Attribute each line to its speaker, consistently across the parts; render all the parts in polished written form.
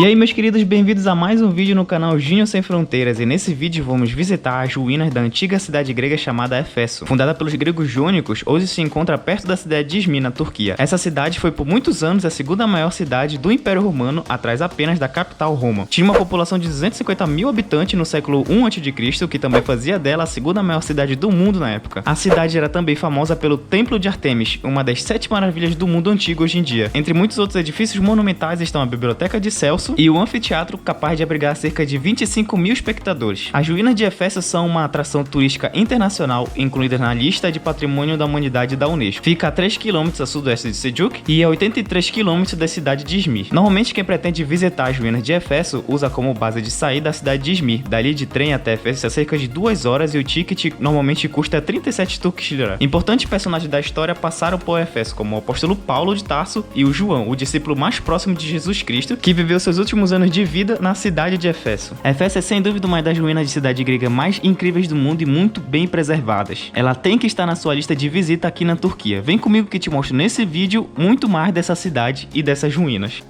Speaker 1: E aí, meus queridos, bem-vindos a mais um vídeo no canal Júnior Sem Fronteiras. E nesse vídeo vamos visitar as ruínas da antiga cidade grega chamada Éfeso. Fundada pelos gregos jônicos, hoje se encontra perto da cidade de Izmir, na Turquia. Essa cidade foi por muitos anos a segunda maior cidade do Império Romano, atrás apenas da capital Roma. Tinha uma população de 250 mil habitantes no século I a.C., que também fazia dela a segunda maior cidade do mundo na época. A cidade era também famosa pelo Templo de Ártemis, uma das 7 maravilhas do mundo antigo hoje em dia. Entre muitos outros edifícios monumentais estão a Biblioteca de Celso e o anfiteatro, capaz de abrigar cerca de 25 mil espectadores. As ruínas de Éfeso são uma atração turística internacional, incluída na lista de Patrimônio da Humanidade da Unesco. Fica a 3 km a sudoeste de Selçuk e a 83 km da cidade de Izmir. Normalmente quem pretende visitar as ruínas de Éfeso usa como base de sair da cidade de Izmir. Dali de trem até Éfeso é cerca de 2 horas e o ticket normalmente custa 37 Turkish lira. Importantes personagens da história passaram por Éfeso, como o apóstolo Paulo de Tarso e o João, o discípulo mais próximo de Jesus Cristo, que viveu seus últimos anos de vida na cidade de Éfeso. Éfeso é sem dúvida uma das ruínas de cidade grega mais incríveis do mundo e muito bem preservadas. Ela tem que estar na sua lista de visita aqui na Turquia. Vem comigo que te mostro nesse vídeo muito mais dessa cidade e dessas ruínas.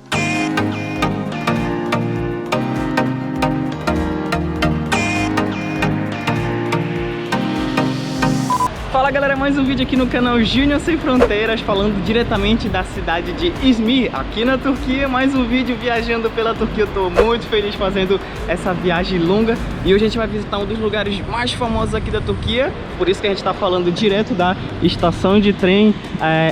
Speaker 1: Fala galera, mais um vídeo aqui no canal Júnior Sem Fronteiras, falando diretamente da cidade de Izmir, aqui na Turquia. Mais um vídeo viajando pela Turquia. Eu tô muito feliz fazendo essa viagem longa e hoje a gente vai visitar um dos lugares mais famosos aqui da Turquia. Por isso que a gente tá falando direto da estação de trem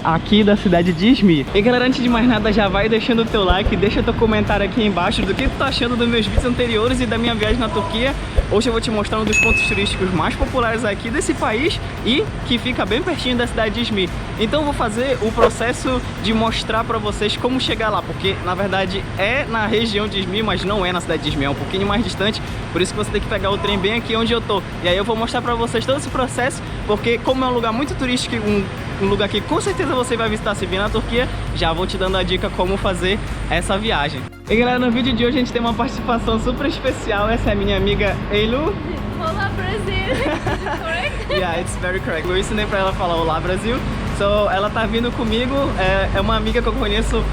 Speaker 1: aqui da cidade de Izmir. E galera, antes de mais nada, já vai deixando o teu like, deixa teu comentário aqui embaixo do que tu tá achando dos meus vídeos anteriores e da minha viagem na Turquia. Hoje eu vou te mostrar um dos pontos turísticos mais populares aqui desse país e que fica bem pertinho da cidade de Izmir. Então eu vou fazer o processo de mostrar pra vocês como chegar lá, porque na verdade é na região de Izmir, mas não é na cidade de Izmir, é um pouquinho mais distante, por isso que você tem que pegar o trem bem aqui onde eu tô. E aí eu vou mostrar pra vocês todo esse processo, porque como é um lugar muito turístico, um lugar que com certeza você vai visitar se vir na Turquia, já vou te dando a dica como fazer essa viagem. E galera, no vídeo de hoje a gente tem uma participação super especial. Essa é a minha amiga Eilu.
Speaker 2: Olá, Brasil! Correct?
Speaker 1: Yeah, it's very correct. Eu ensinei pra ela falar olá, Brasil. So, ela tá vindo comigo, é uma amiga que eu conheço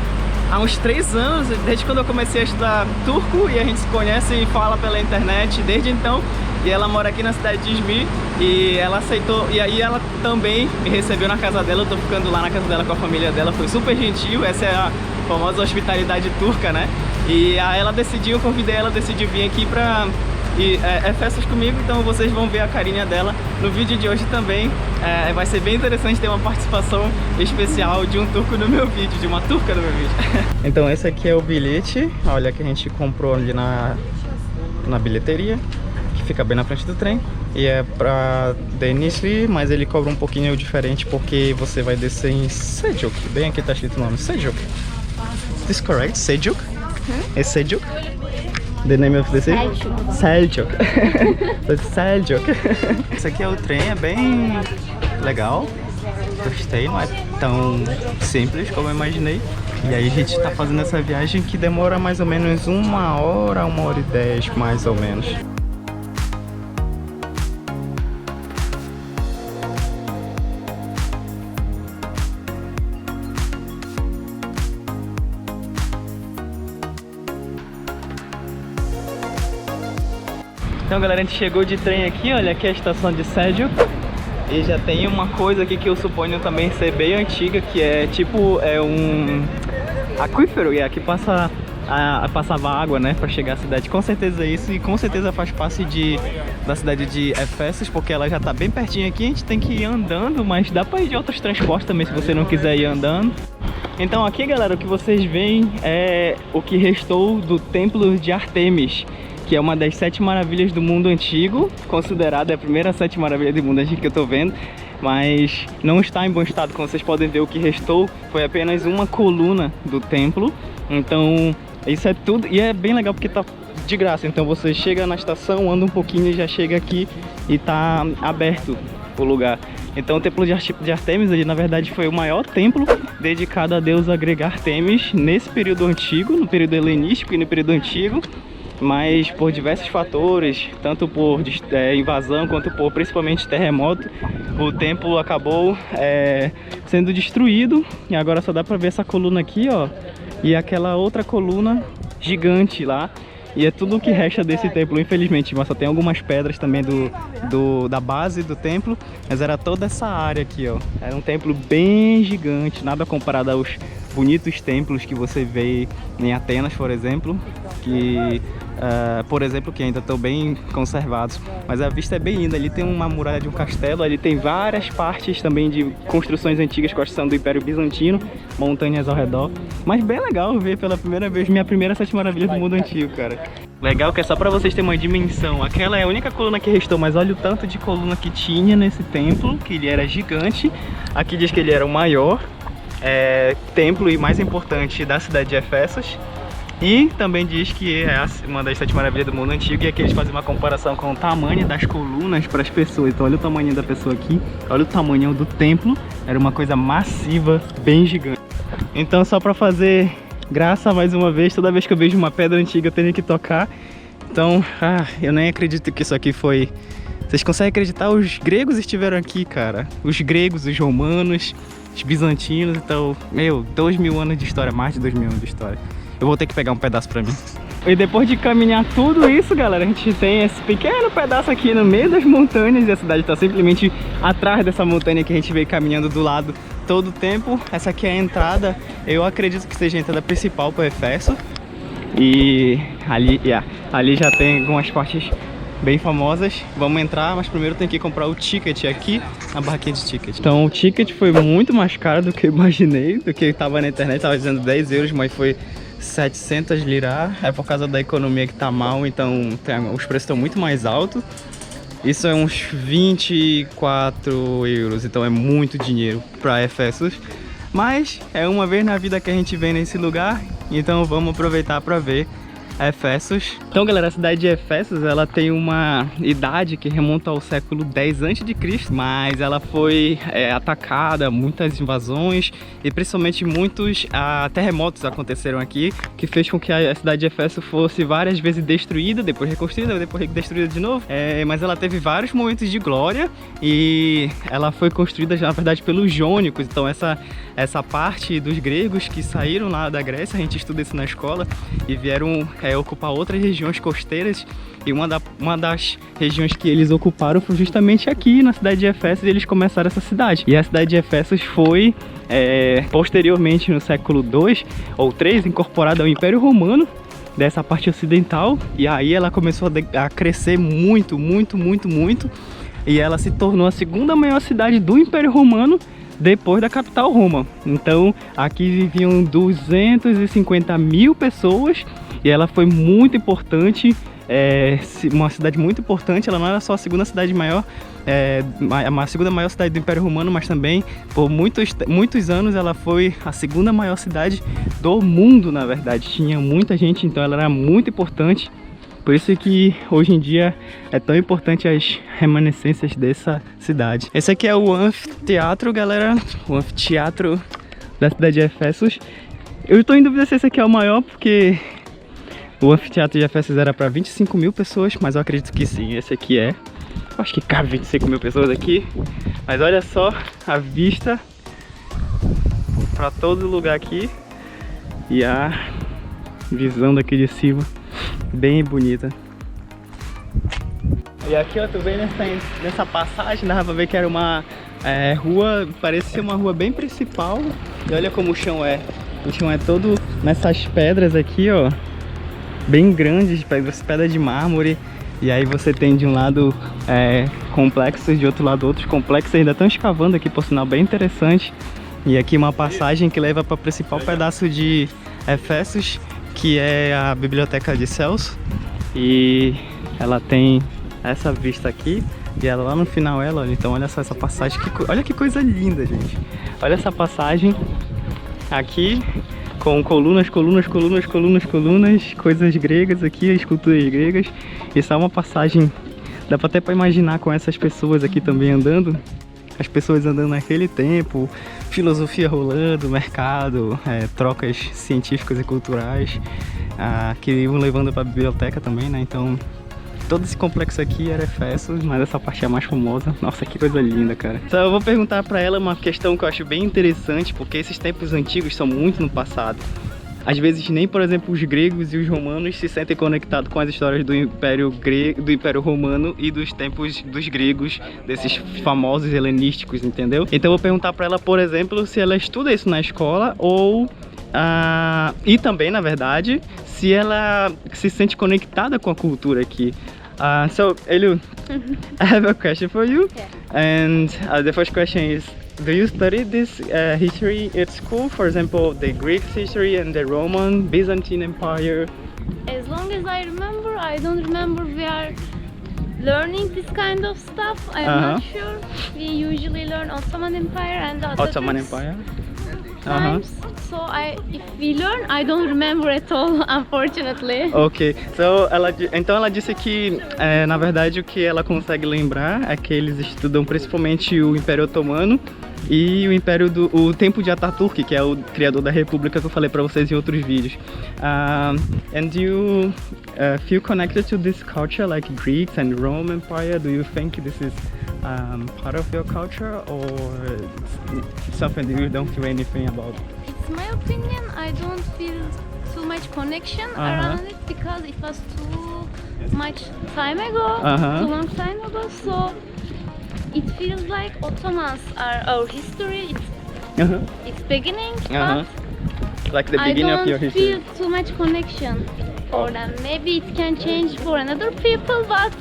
Speaker 1: há uns 3 anos, desde quando eu comecei a estudar turco, e a gente se conhece e fala pela internet desde então. E ela mora aqui na cidade de Izmir e ela aceitou, e aí ela também me recebeu na casa dela. Eu tô ficando lá na casa dela com a família dela, foi super gentil. Essa é a famosa hospitalidade turca, né? E aí ela decidiu, eu convidei ela, decidiu vir aqui pra Éfeso comigo, então vocês vão ver a carinha dela no vídeo de hoje também. Vai ser bem interessante ter uma participação especial de um turco no meu vídeo, de uma turca no meu vídeo. Então esse aqui é o bilhete, olha, que a gente comprou ali na bilheteria, que fica bem na frente do trem. E é pra Denizli, mas ele cobra um pouquinho diferente porque você vai descer em Selçuk. Bem aqui tá escrito o nome, Selçuk. Is this correct? Selçuk? É Selçuk? The name of the city? Selçuk. Selçuk. Esse aqui é o trem, é bem legal. Gostei, não é tão simples como eu imaginei. E aí a gente tá fazendo essa viagem que demora mais ou menos 1 hora, 1h10 mais ou menos. Então galera, a gente chegou de trem aqui, olha, aqui é a estação de Selçuk. E já tem uma coisa aqui que eu suponho também ser bem antiga, que é tipo, um aquífero, e aqui passava água, né, pra chegar à cidade. Com certeza é isso, e com certeza faz parte da cidade de Éfeso, porque ela já tá bem pertinho aqui. A gente tem que ir andando, mas dá pra ir de outros transportes também, se você não quiser ir andando. Então aqui galera, o que vocês veem é o que restou do Templo de Ártemis, que é uma das 7 maravilhas do mundo antigo, considerada a primeira 7 maravilhas do mundo antigo que eu tô vendo, mas não está em bom estado. Como vocês podem ver, o que restou foi apenas uma coluna do templo. Então isso é tudo, e é bem legal porque tá de graça. Então você chega na estação, anda um pouquinho e já chega aqui e tá aberto o lugar. Então o templo de Ártemis, ele, na verdade, foi o maior templo dedicado à deusa grega Ártemis nesse período antigo, no período helenístico e no período antigo. Mas por diversos fatores, tanto por invasão quanto por principalmente terremoto, o templo acabou sendo destruído. E agora só dá pra ver essa coluna aqui, ó, e aquela outra coluna gigante lá. E é tudo o que resta desse templo, infelizmente. Mas só tem algumas pedras também da base do templo. Mas era toda essa área aqui, ó. Era um templo bem gigante, nada comparado aos bonitos templos que você vê em Atenas, por exemplo. Que ainda estão bem conservados. Mas a vista é bem linda. Ali tem uma muralha de um castelo. Ali tem várias partes também de construções antigas, construção do Império Bizantino. Montanhas ao redor. Mas bem legal ver pela primeira vez minha primeira Sete Maravilhas do Mundo Antigo, cara. Legal que é só pra vocês terem uma dimensão. Aquela é a única coluna que restou, mas olha o tanto de coluna que tinha nesse templo, que ele era gigante. Aqui diz que ele era o maior templo e mais importante da cidade de Efesos. E também diz que é uma das 7 maravilhas do mundo antigo. E aqui eles fazem uma comparação com o tamanho das colunas para as pessoas. Então olha o tamanho da pessoa aqui, olha o tamanho do templo. Era uma coisa massiva, bem gigante. Então só para fazer graça mais uma vez, toda vez que eu vejo uma pedra antiga eu tenho que tocar. Então, eu nem acredito que isso aqui foi... Vocês conseguem acreditar? Os gregos estiveram aqui, cara. Os gregos, os romanos, os bizantinos. Então, 2000 anos de história, mais de 2000 anos de história. Eu vou ter que pegar um pedaço pra mim. E depois de caminhar tudo isso, galera, a gente tem esse pequeno pedaço aqui no meio das montanhas. E a cidade tá simplesmente atrás dessa montanha que a gente veio caminhando do lado todo o tempo. Essa aqui é a entrada, eu acredito que seja a entrada principal para Efeso. E ali já tem algumas partes bem famosas. Vamos entrar, mas primeiro tem que comprar o ticket aqui na barraquinha de ticket. Então o ticket foi muito mais caro do que eu imaginei, do que estava na internet. Tava dizendo 10 euros, mas foi 700 lira. É por causa da economia que tá mal, então os preços estão muito mais altos. Isso é uns 24 euros, então é muito dinheiro para Efesos. Mas é uma vez na vida que a gente vem nesse lugar, então vamos aproveitar para ver Efesos. Então, galera, a cidade de Efesos, ela tem uma idade que remonta ao século 10 a.C., mas ela foi atacada, muitas invasões e principalmente muitos terremotos aconteceram aqui, que fez com que a cidade de Efesos fosse várias vezes destruída, depois reconstruída, depois destruída de novo. Mas ela teve vários momentos de glória e ela foi construída, na verdade, pelos jônicos. Então essa parte dos gregos que saíram lá da Grécia, a gente estuda isso na escola, e vieram ocupar outras regiões costeiras, e uma das regiões que eles ocuparam foi justamente aqui na cidade de Efesos, e eles começaram essa cidade. E a cidade de Efesos foi posteriormente no século 2 ou 3 incorporada ao Império Romano, dessa parte ocidental, e aí ela começou a crescer muito, e ela se tornou a segunda maior cidade do Império Romano, depois da capital Roma. Então aqui viviam 250 mil pessoas, e ela foi muito importante, uma cidade muito importante. Ela não era só a segunda cidade maior, a segunda maior cidade do Império Romano, mas também por muitos anos ela foi a segunda maior cidade do mundo, na verdade. Tinha muita gente, então ela era muito importante. Por isso que hoje em dia é tão importante as remanescências dessa cidade. Esse aqui é o anfiteatro, galera. O anfiteatro da cidade de Efesos. Eu estou em dúvida se esse aqui é o maior, porque o anfiteatro de Efesos era para 25 mil pessoas, mas eu acredito que sim, esse aqui é. Eu acho que cabe 25 mil pessoas aqui. Mas olha só a vista para todo lugar aqui. E a visão daqui de cima, bem bonita. E aqui, ó, tu vem nessa passagem, dava pra ver que era uma rua, parecia uma rua bem principal. E olha como o chão é. O chão é todo nessas pedras aqui, ó, bem grandes, pedras de mármore. E aí você tem de um lado complexos, de outro lado outros complexos. Ainda estão escavando aqui, por sinal, bem interessante. E aqui uma passagem que leva para o principal pedaço de Efesos, que é a Biblioteca de Celso. E ela tem essa vista aqui, e ela lá no final, olha, então olha só essa passagem, olha que coisa linda, gente. Olha essa passagem aqui, com colunas, coisas gregas aqui, esculturas gregas. Isso é uma passagem, dá até para imaginar com essas pessoas aqui também andando. As pessoas andando naquele tempo, filosofia rolando, mercado, trocas científicas e culturais, que iam levando para a biblioteca também, né? Então, todo esse complexo aqui era Efesos, mas essa parte é a mais famosa. Nossa, que coisa linda, cara. Então eu vou perguntar para ela uma questão que eu acho bem interessante, porque esses tempos antigos são muito no passado. às vezes nem, por exemplo, os gregos e os romanos se sentem conectados com as histórias do Império Grego, do Império Romano e dos tempos dos gregos, desses famosos helenísticos, entendeu? Então eu vou perguntar para ela, por exemplo, se ela estuda isso na escola ou e também, na verdade, se ela se sente conectada com a cultura aqui. So, Elu, I have a question for you.
Speaker 2: Yeah.
Speaker 1: And the first question is, do you study this history at school? For example, the Greek history and the Roman, Byzantine Empire?
Speaker 2: As long as I remember, I don't remember we are learning this kind of stuff. I'm not sure. We usually learn Ottoman Empire and the
Speaker 1: Ottoman Empire?
Speaker 2: times. So if we learn, I don't remember at all, unfortunately.
Speaker 1: Ok, so então ela disse que, na verdade, o que ela consegue lembrar é que eles estudam principalmente o Império Otomano e o tempo de Ataturk, que é o criador da República que eu falei para vocês em outros vídeos. And you feel connected to this culture, like Greeks and Roman Empire? Do you think this is part of your culture, or something that you don't feel anything about?
Speaker 2: It's my opinion. I don't feel too much connection around it because it was too much time ago, too long time ago. So it feels like Ottomans are our history. It's beginning, but
Speaker 1: Like the beginning of your
Speaker 2: I don't
Speaker 1: history.
Speaker 2: feel too much connection for them. Maybe it can change for another people, but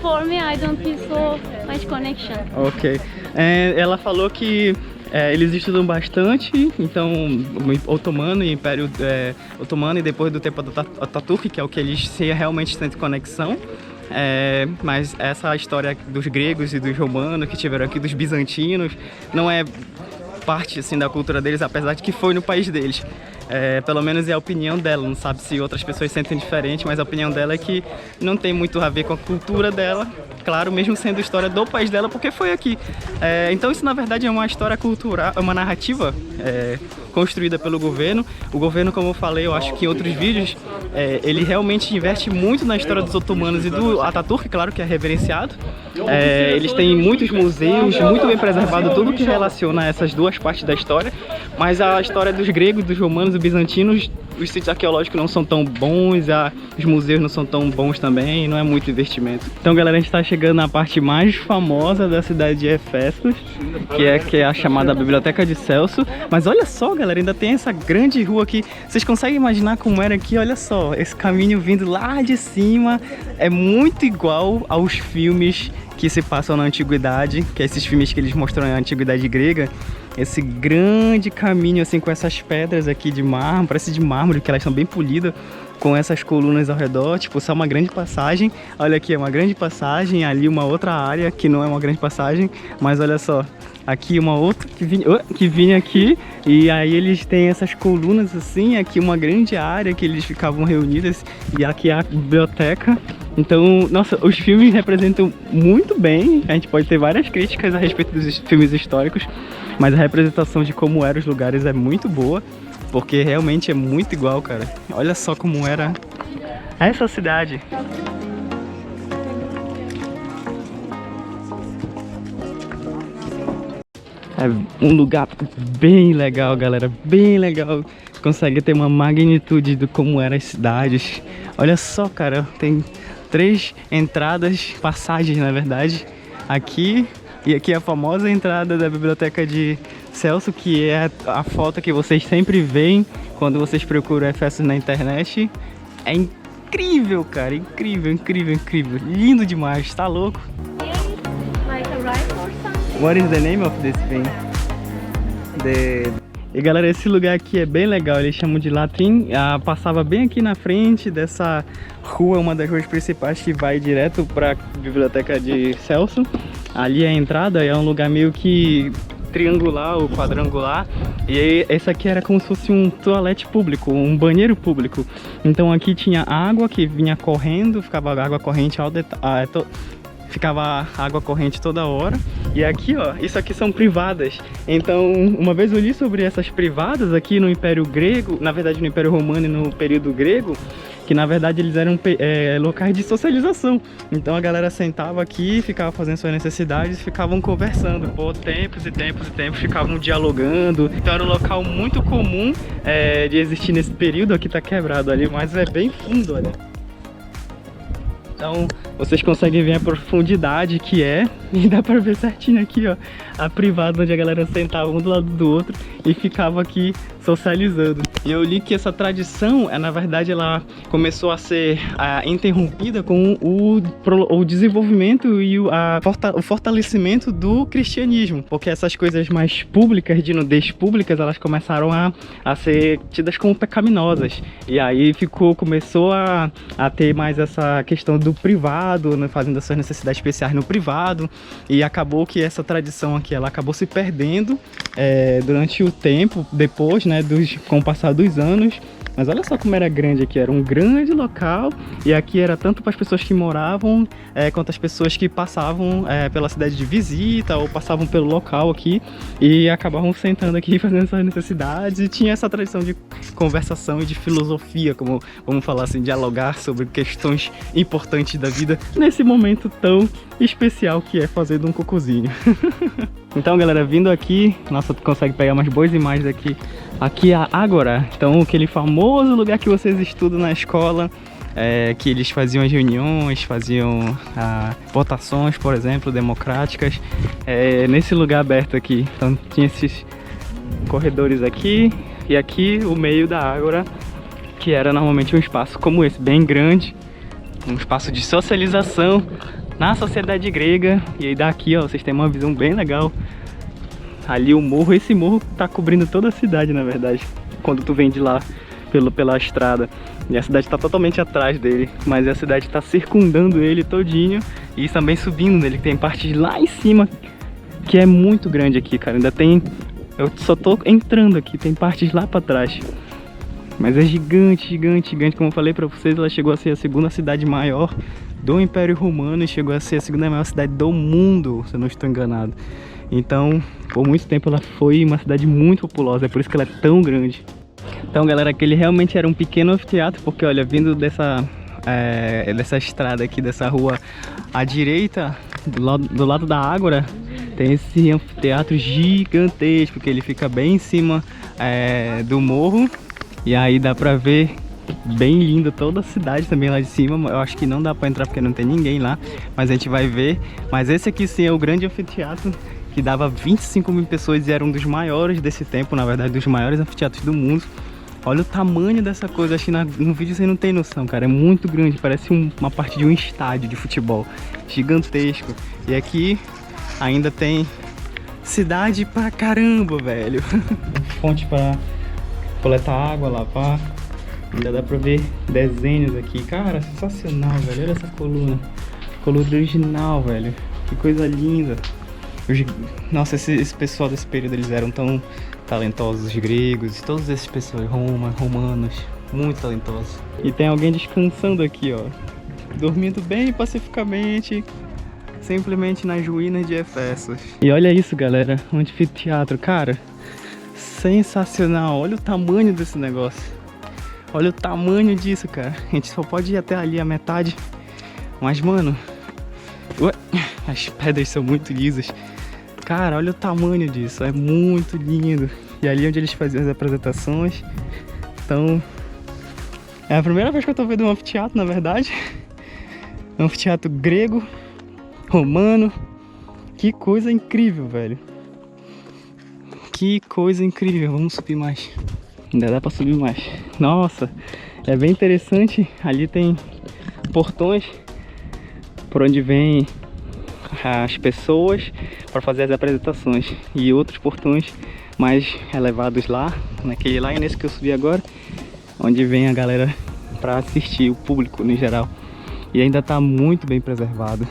Speaker 2: for me, I don't feel so much connection.
Speaker 1: Ok. Ela falou que eles estudam bastante, então, o Otomano e Império Otomano, e depois do tempo do Ataturk, que é o que eles realmente sentem conexão. Mas essa história dos gregos e dos romanos que tiveram aqui, dos bizantinos, não é parte assim da cultura deles, apesar de que foi no país deles. Pelo menos é a opinião dela, não sabe se outras pessoas sentem diferente, mas a opinião dela é que não tem muito a ver com a cultura dela, claro, mesmo sendo história do país dela, porque foi aqui. Então isso na verdade é uma história cultural, é uma narrativa construída pelo governo. O governo, como eu falei, eu acho que em outros vídeos, ele realmente investe muito na história dos otomanos e do Ataturk, claro que é reverenciado. Eles têm muitos museus, muito bem preservado tudo que relaciona essas duas partes da história, mas a história dos gregos, dos romanos e bizantinos, os sítios arqueológicos não são tão bons, os museus não são tão bons também, não é muito investimento. Então galera, a gente está chegando na parte mais famosa da cidade de Éfeso, que é a chamada Biblioteca de Celso. Mas olha só galera, ainda tem essa grande rua aqui. Vocês conseguem imaginar como era aqui? Olha só, esse caminho vindo lá de cima é muito igual aos filmes que se passam na antiguidade, que é esses filmes que eles mostram na antiguidade grega. Esse grande caminho assim com essas pedras aqui de mármore, parece de mármore, que elas são bem polidas, com essas colunas ao redor, tipo, só uma grande passagem. Olha aqui, é uma grande passagem, ali uma outra área que não é uma grande passagem, mas olha só, aqui uma outra que vinha aqui, e aí eles têm essas colunas assim, aqui uma grande área que eles ficavam reunidos, e aqui é a biblioteca. Então, nossa, os filmes representam muito bem. A gente pode ter várias críticas a respeito dos filmes históricos, mas a representação de como eram os lugares é muito boa, porque realmente é muito igual, cara. Olha só como era essa cidade. É um lugar bem legal, galera, bem legal. Consegue ter uma magnitude de como eram as cidades. Olha só, cara, tem 3 entradas, passagens na verdade, aqui. E aqui é a famosa entrada da Biblioteca de Celso, que é a foto que vocês sempre veem quando vocês procuram Éfeso na internet. É incrível, cara, incrível, incrível, incrível. Lindo demais, tá louco?
Speaker 2: Like a rifle or something?
Speaker 1: What is the name of this thing? E galera, esse lugar aqui é bem legal, eles chamam de Latrim. Passava bem aqui na frente dessa rua, uma das ruas principais que vai direto para a Biblioteca de Celso. Ali é a entrada, é um lugar meio que triangular ou quadrangular. E esse aqui era como se fosse um toalete público, um banheiro público. Então aqui tinha água que vinha correndo, ficava água corrente ficava água corrente toda hora. E aqui, ó, isso aqui são privadas. Então, uma vez eu li sobre essas privadas aqui no Império Grego, na verdade no Império Romano e no período grego,
Speaker 3: que na verdade eles eram locais de socialização. Então a galera sentava aqui, ficava fazendo suas necessidades, ficavam conversando por tempos e tempos e tempos, ficavam dialogando. Então era um local muito comum de existir nesse período. Aqui tá quebrado ali, mas é bem fundo, olha. Então vocês conseguem ver a profundidade que é, e dá pra ver certinho aqui, ó, a privada onde a galera sentava um do lado do outro e ficava aqui socializando. E eu li que essa tradição, na verdade, ela começou a ser interrompida com o desenvolvimento e o fortalecimento do cristianismo, porque essas coisas mais públicas, de nudez públicas, elas começaram a ser tidas como pecaminosas. E aí começou a ter mais essa questão do privado, né, fazendo as suas necessidades especiais no privado, e acabou que essa tradição aqui, ela acabou se perdendo durante o tempo, depois, né, com o passar dos anos. Mas olha só como era grande aqui, era um grande local, e aqui era tanto para as pessoas que moravam, quanto as pessoas que passavam pela cidade de visita, ou passavam pelo local aqui, e acabavam sentando aqui fazendo suas necessidades, e tinha essa tradição de conversação e de filosofia, como vamos falar assim, dialogar sobre questões importantes da vida, nesse momento tão especial que é fazendo um cocôzinho. Então galera, vindo aqui, nossa, tu consegue pegar umas boas imagens aqui. Aqui é a Ágora, então aquele famoso lugar que vocês estudam na escola, que eles faziam as reuniões, faziam votações, por exemplo, democráticas, nesse lugar aberto aqui. Então tinha esses corredores aqui, e aqui o meio da Ágora, que era normalmente um espaço como esse, bem grande, um espaço de socialização na sociedade grega. E aí daqui, ó, vocês têm uma visão bem legal. Ali o morro, esse morro tá cobrindo toda a cidade, na verdade, quando tu vem de lá pela estrada. E a cidade tá totalmente atrás dele, mas a cidade tá circundando ele todinho e também subindo nele. Tem partes lá em cima que é muito grande aqui, cara. Ainda tem... Eu só tô entrando aqui, tem partes lá pra trás. Mas é gigante, gigante, gigante. Como eu falei pra vocês, ela chegou a ser a segunda cidade maior do Império Romano e chegou a ser a segunda maior cidade do mundo, se eu não estou enganado. Então, por muito tempo ela foi uma cidade muito populosa, é por isso que ela é tão grande. Então galera, aquele realmente era um pequeno anfiteatro, porque olha, vindo dessa estrada aqui, dessa rua à direita, do lado da Ágora, tem esse anfiteatro gigantesco, que ele fica bem em cima do morro. E aí dá pra ver bem lindo toda a cidade também lá de cima. Eu acho que não dá pra entrar porque não tem ninguém lá, mas a gente vai ver. Mas esse aqui sim é o grande anfiteatro, que dava 25 mil pessoas e era um dos maiores desse tempo, na verdade, dos maiores anfiteatros do mundo. Olha o tamanho dessa coisa, acho que no vídeo você não tem noção, cara, é muito grande, parece uma parte de um estádio de futebol, gigantesco. E aqui ainda tem cidade pra caramba, velho. Fonte pra coletar água, lavar, ainda dá pra ver desenhos aqui, cara, sensacional, velho, olha essa coluna original, velho, que coisa linda. Nossa, esse pessoal desse período, eles eram tão talentosos, os gregos, todos esses pessoas, romanos, muito talentosos. E tem alguém descansando aqui, ó, dormindo bem pacificamente, simplesmente nas ruínas de Efesos. E olha isso, galera, um anfiteatro, cara, sensacional. Olha o tamanho desse negócio, olha o tamanho disso, cara. A gente só pode ir até ali a metade, mas mano, as pedras são muito lisas. Cara, olha o tamanho disso, é muito lindo. E ali onde eles faziam as apresentações. Então, é a primeira vez que eu tô vendo um anfiteatro, na verdade. Um anfiteatro grego, romano. Que coisa incrível, velho. Que coisa incrível. Vamos subir mais. Ainda dá pra subir mais. Nossa, é bem interessante. Ali tem portões por onde vem as pessoas para fazer as apresentações, e outros portões mais elevados lá, naquele lá e nesse que eu subi agora, onde vem a galera para assistir, o público no geral. E ainda está muito bem preservado,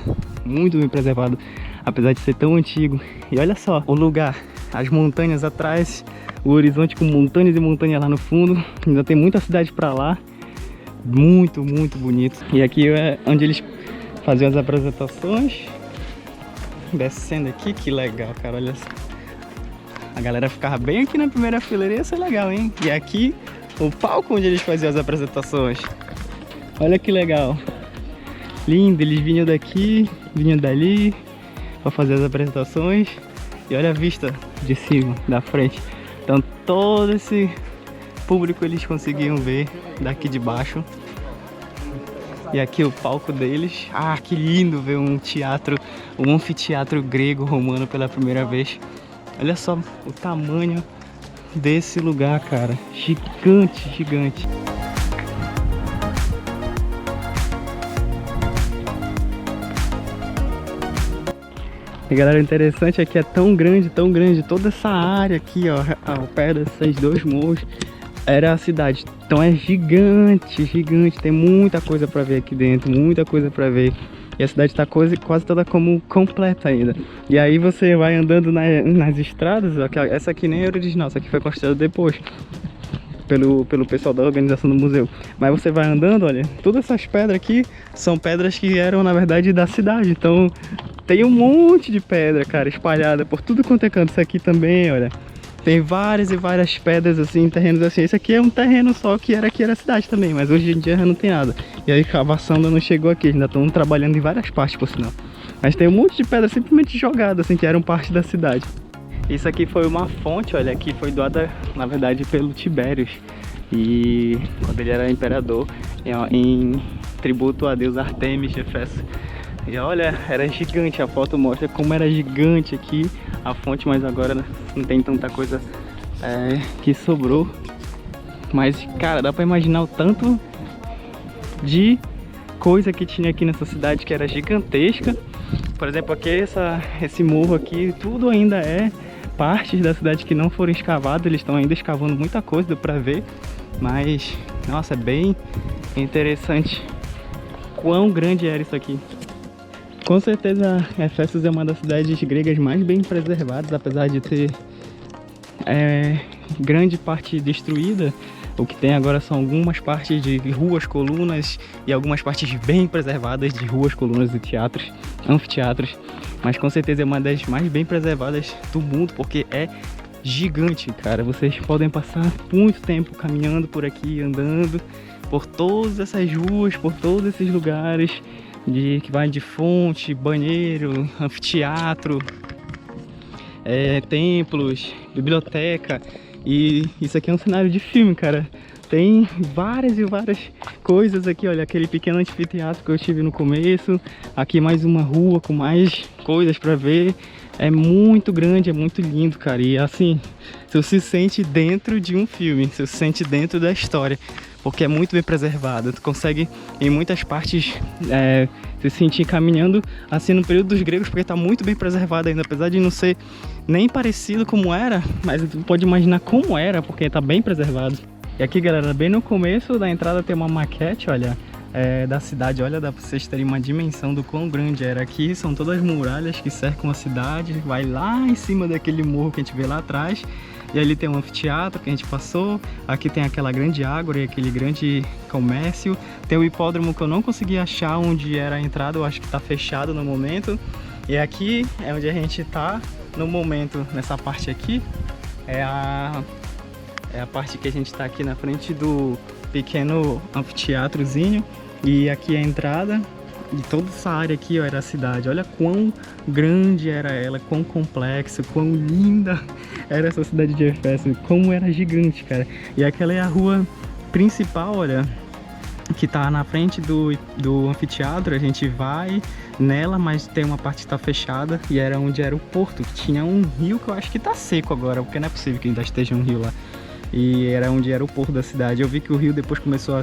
Speaker 3: apesar de ser tão antigo. E olha só o lugar, as montanhas atrás, o horizonte com montanhas e montanhas lá no fundo. Ainda tem muita cidade para lá, muito, muito bonito. E aqui é onde eles faziam as apresentações. Descendo aqui, que legal, cara, olha só. A galera ficava bem aqui na primeira fileira, ia ser legal, hein? E aqui, o palco onde eles faziam as apresentações. Olha que legal. Lindo, eles vinham daqui, vinham dali para fazer as apresentações. E olha a vista de cima, da frente. Então todo esse público eles conseguiam ver daqui de baixo. E aqui o palco deles. Ah, que lindo ver um teatro, um anfiteatro grego romano pela primeira vez. Olha só o tamanho desse lugar, cara. Gigante, gigante. E galera, o interessante é que é tão grande, toda essa área aqui, ó, ao pé desses dois morros, era a cidade. Então é gigante, gigante, tem muita coisa pra ver aqui dentro, muita coisa pra ver. E a cidade tá quase toda como completa ainda. E aí você vai andando nas estradas, essa aqui nem é original, essa aqui foi construída depois pelo pessoal da organização do museu. Mas você vai andando, olha, todas essas pedras aqui são pedras que eram na verdade da cidade. Então tem um monte de pedra, cara, espalhada por tudo quanto é canto. Isso aqui também, olha, tem várias e várias pedras assim, terrenos assim. Esse aqui é um terreno só que era a cidade também, mas hoje em dia já não tem nada. E a escavação ainda não chegou aqui, ainda estão trabalhando em várias partes, por sinal. Mas tem um monte de pedra simplesmente jogada assim, que eram parte da cidade. Isso aqui foi uma fonte, olha, que foi doada na verdade pelo Tibérios. E quando ele era imperador, em tributo a deus Artemis de Éfeso. E olha, era gigante, a foto mostra como era gigante aqui a fonte, mas agora não tem tanta coisa que sobrou. Mas, cara, dá pra imaginar o tanto de coisa que tinha aqui nessa cidade, que era gigantesca. Por exemplo, aqui esse morro aqui, tudo ainda é partes da cidade que não foram escavadas. Eles estão ainda escavando muita coisa, dá pra ver. Mas, nossa, é bem interessante quão grande era isso aqui. Com certeza, Éfeso é uma das cidades gregas mais bem preservadas, apesar de ter grande parte destruída. O que tem agora são algumas partes de ruas, colunas e algumas partes bem preservadas de ruas, colunas e teatros, anfiteatros. Mas com certeza é uma das mais bem preservadas do mundo, porque é gigante, cara. Vocês podem passar muito tempo caminhando por aqui, andando por todas essas ruas, por todos esses lugares que vai de fonte, banheiro, anfiteatro, templos, biblioteca. E isso aqui é um cenário de filme, cara. Tem várias e várias coisas aqui, olha, aquele pequeno anfiteatro que eu tive no começo. Aqui mais uma rua com mais coisas pra ver. É muito grande, é muito lindo, cara. E assim, você se sente dentro de um filme, você se sente dentro da história, porque é muito bem preservado. Tu consegue, em muitas partes, se sentir caminhando assim no período dos gregos, porque tá muito bem preservado ainda, apesar de não ser nem parecido como era, mas tu pode imaginar como era, porque tá bem preservado. E aqui, galera, bem no começo da entrada tem uma maquete, olha, da cidade. Olha, dá pra vocês terem uma dimensão do quão grande era. Aqui são todas as muralhas que cercam a cidade, vai lá em cima daquele morro que a gente vê lá atrás. E ali tem um anfiteatro que a gente passou. Aqui tem aquela grande ágora e aquele grande comércio. Tem o hipódromo que eu não consegui achar onde era a entrada, eu acho que tá fechado no momento. E aqui é onde a gente tá no momento, nessa parte aqui. É a parte que a gente tá aqui na frente do pequeno anfiteatrozinho. E aqui é a entrada. E toda essa área aqui, ó, era a cidade. Olha quão grande era ela, quão complexo, quão linda era essa cidade de Éfeso, como era gigante, cara. E aquela é a rua principal, olha, que tá na frente do anfiteatro. A gente vai nela, mas tem uma parte que tá fechada, e era onde era o porto, que tinha um rio que eu acho que tá seco agora, porque não é possível que ainda esteja um rio lá. E era onde era o porto da cidade. Eu vi que o rio depois começou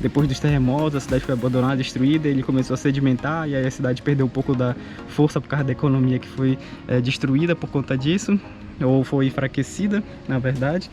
Speaker 3: depois dos terremotos, a cidade foi abandonada, destruída, ele começou a sedimentar, e aí a cidade perdeu um pouco da força por causa da economia que foi destruída por conta disso, ou foi enfraquecida, na verdade.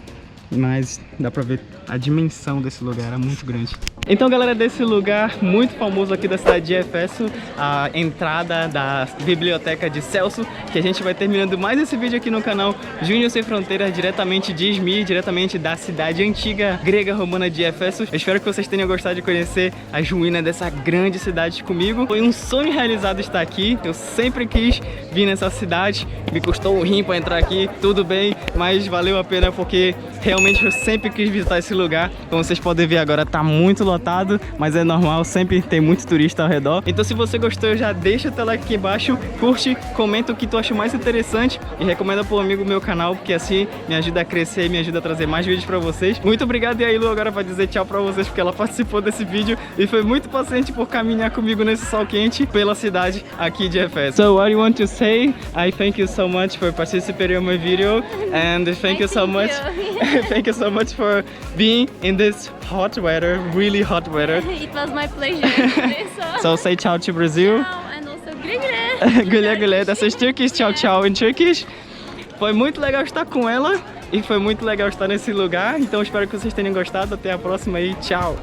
Speaker 3: Mas dá pra ver a dimensão desse lugar, era muito grande. Então, galera, desse lugar muito famoso aqui da cidade de Éfeso, a entrada da biblioteca de Celso, que a gente vai terminando mais esse vídeo aqui no canal Júnior Sem Fronteiras, diretamente de Izmir, diretamente da cidade antiga grega romana de Éfeso. Eu espero que vocês tenham gostado de conhecer as ruínas dessa grande cidade comigo. Foi um sonho realizado estar aqui, eu sempre quis vir nessa cidade, me custou um rim para entrar aqui, tudo bem, mas valeu a pena porque realmente eu sempre quis visitar esse lugar. Como vocês podem ver agora, tá muito longe lotado, mas é normal, sempre tem muito turista ao redor. Então se você gostou, já deixa o teu like aqui embaixo, curte, comenta o que tu achou mais interessante e recomenda pro amigo o meu canal, porque assim me ajuda a crescer e me ajuda a trazer mais vídeos pra vocês. Muito obrigado, e a Ilu agora vai dizer tchau pra vocês, porque ela participou desse vídeo e foi muito paciente por caminhar comigo nesse sol quente pela cidade aqui de Efeso. So what do you want to say? I thank you so much for participating in my video, and thank you so much. Thank you so much for being in this hot weather, really hot weather.
Speaker 2: It was my pleasure.
Speaker 3: So say ciao to Brazil.
Speaker 2: Ciao, and also güle güle.
Speaker 3: Güle güle, das ist Turkish, ciao ciao in Turkish. Foi muito legal estar com ela e foi muito legal estar nesse lugar, então espero que vocês tenham gostado. Até a próxima e tchau.